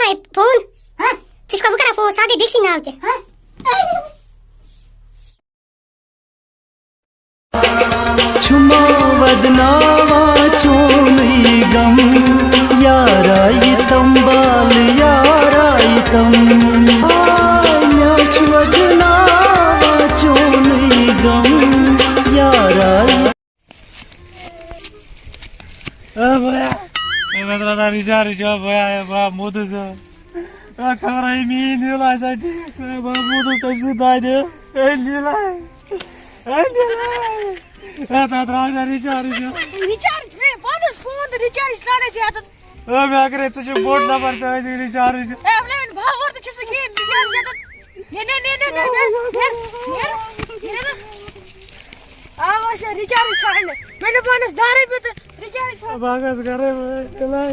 کران فون ژٕ کران فون سا گٔے بیٚکہِ سٕنٛدۍ ناو تہِ چھُما ودناوا چونٕے غم یارایہِ تمبال یارایہِ تم مےٚ چھُ ودناوا چونٕے غم یارایہِ مودس خبر میٲنۍ نیٖل آسیا ٹھیٖک بہٕ مودس تٔمۍ سٕنٛدۍ دادِ تتھ درٛاو نہٕ رِچارٕج مےٚ اگرے ژٕ چھُ بوٚڑ نمبر ژٕ ٲسۍ رِچارٕج بہٕ گژھٕ گرے گڑ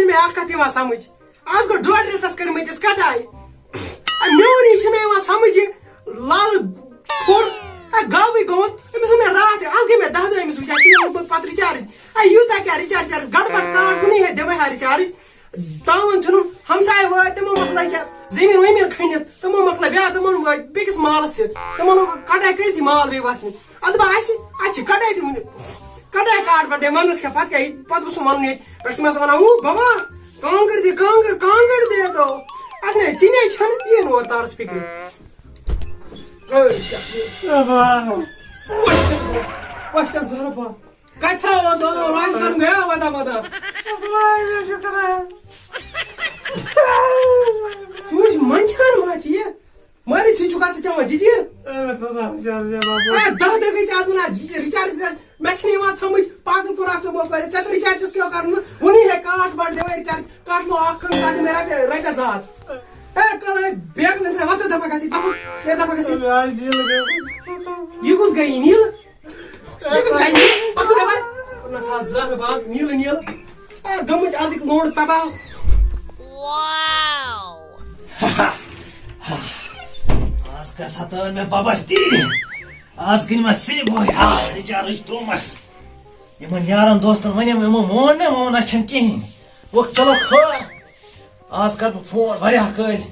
مےٚ اکھ کتھ یِوان سمجھ آز گوٚو ڈۄڈ رٮ۪تس کٔرمٕتِس کٹاے میونٕے چھُ مےٚ یِوان سمجھ یہِ لالہٕ کھوٚر گاوٕے گوٚمُت أمِس ووٚن مےٚ راتھ آز گٔے مےٚ 10 دۄہ أمِس وٕچھان شیٖن بہٕ پتہٕ رِچارٕج یوٗتاہ کیٛاہ رِچارٕج گڑبڑ کاٹ کُنی ہے دِمے ہا رِچارٕج تاوَن ژھُنُن ہمساے وٲتۍ تِمو مۄکلٲے کیٛاہ زٔمیٖن ومیٖن کھٔنِتھ تِمو مۄکلٲے بیٛاکھ تِمن وٲتۍ بیٚکِس مالس سۭتۍ تِمن کٹاے کٔرِتھٕے مال بیٚیہِ وسنہِ ادٕ بہٕ اَسہِ چھِ کٹاے تہِ وُنہِ کٹاے کاٹ پٮ۪ٹھے ونٛدس کیٛاہ پتہٕ کیٛاہ پتہٕ گوٚژھ وَنُن ییٚتہِ پٮ۪ٹھ تِم آسان ونان بابا کانٛگٕر دِ کانٛگٕر دے دو اَسہِ نے ژِنے چھنہٕ یِیِن اورٕ تارس فِکرِ ضربہ کتہِ اوس راج کرُن گیا ودا ودا ژٕ وٕچھ منٛجان ما چھِ یہِ مٲرِتھ ژٕ چھُکھ ژٕ چٮ۪وان جِجیٖر 10 دۄہ گٔے ژےٚ آز ونان رِچارٕج مےٚ چھُنہٕ یِوان سمجھ پاگل کوٚرکھ ژٕ موقعہٕ ژےٚ تہٕ رِچارجس کیٛاہ کرُن وُنی ہے کاٹ بڑ دِوے رِچارج کٹ لو اکھ کھنڈ تتھ مےٚ رۄپیس زٕ ہتھ کر بیکل انسان وۄتھ دپا گژھِ دپا گژھِ یہِ کُس گٔے نیٖلہٕ زہر باغ نیٖلہٕ نیٖلہٕ گٔمٕتۍ أزِکۍ لونڈ تباہ آز کیٛاہ ستٲو مےٚ ببس تیٖر آز کٕنۍ مےٚ ژِنہِ بوے رِچارٕج ترومس یِمن یارن دوستن ونیٚم یِمو مون نہٕ مون چھنہٕ کِہیٖنۍ وۄنۍ چلو خٲر آز کر بہٕ فون واریاہ کٲلۍ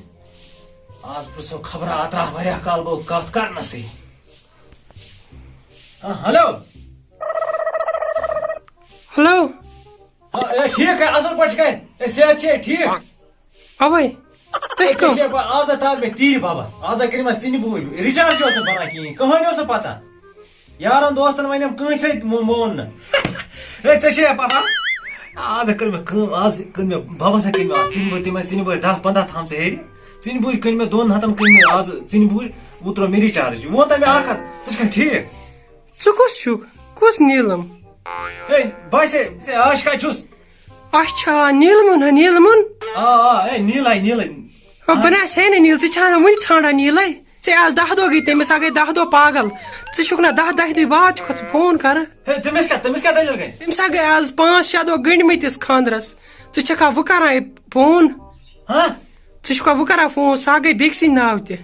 آز پرژھو خبرا اترا واریاہ کال گوٚو کتھ کرنسٕے ہلو ہلو ٹھیٖک اصل پٲٹھۍ چھِ صحت چھے ٹھیٖک اوے تُہۍ کٕم آز تاو مےٚ تیٖرِ ببس آز کٔرۍ مےٚ ژِنہِ بوٗلۍ رِچارج اوس نہٕ بنان کِہیٖنۍ کٕہٲنۍ اوس نہٕ پژان یارن دوستن ونیٚم کٲنٛسہِ سۭتۍ مون نہٕ ژےٚ چھے پتہ آز کٔر مےٚ کٲم آز کٔر مےٚ ببس کٔرۍ مےٚ ژِنہِ بوٗلۍ تِم ژِنہِ بوٗلۍ 10-15 تھامژٕ ہیٚرِ ژِنہِ بوٗلۍ کٔنۍ مےٚ 2 ہتن کٔنۍ مےٚ آز ژِنہِ بوٗلۍ وۄنۍ تروو مےٚ رِچارج وۄنۍ تہ مےٚ اکھ کتھ ژٕ چھکھا ٹھیٖک ژٕ کُس چھُکھ کُس نیٖلم باسے آش کتہِ چھُس اچھا نیٖلمُن ہا نیٖلمُن نیٖلے نیٖلے بنا سینے نیٖل ژٕ چھا وُنہِ ژھانڈان نیٖلے ژےٚ آز 10 دۄہ گٔے تٔمِس گٔے 10 دۄہ پاگل ژٕ چھُکھ نا 10 دۄہ بعد چھُکھ ژٕ فون کران تٔمِس کیٛاہ دٔلیٖل گٔے تٔمِس گٔے آز 5-6 دۄہ گٔنڈمٕتِس خاندرس ژٕ چھکھا وۄنۍ کران فون ژٕ چھُکھا وۄنۍ کران فون سۄ گٔے بیٚکہِ سٕنٛدۍ ناو تہِ